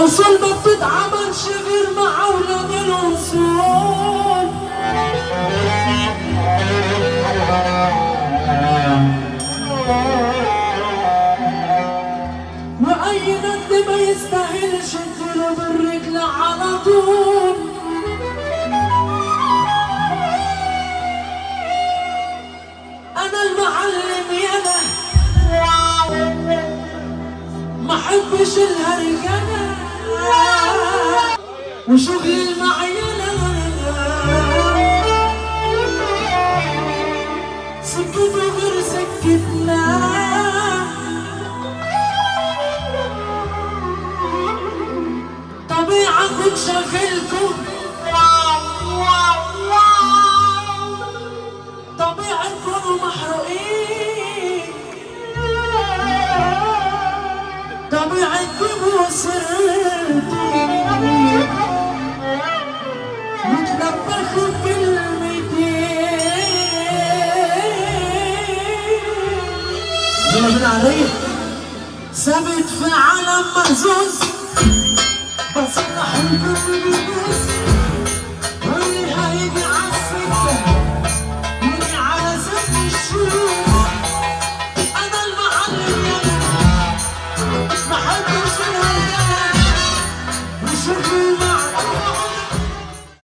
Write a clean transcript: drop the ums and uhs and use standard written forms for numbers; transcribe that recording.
اصول ما بتتعملش غير مع اولاد الاصول. واي ند ما يستاهلش اديله بالرجل على طول. انا المعلم يانا ما حبش الهرجله وشغل المعينه سكته غير سكتنا. طبيعه كنت شاغلكم طبيعه تكونوا محروقين طبيعه تجيبوا سرتي وتلبخوا كلمتين. يلا بينا عليا ثابت في عالم مهزوز بصلح الكل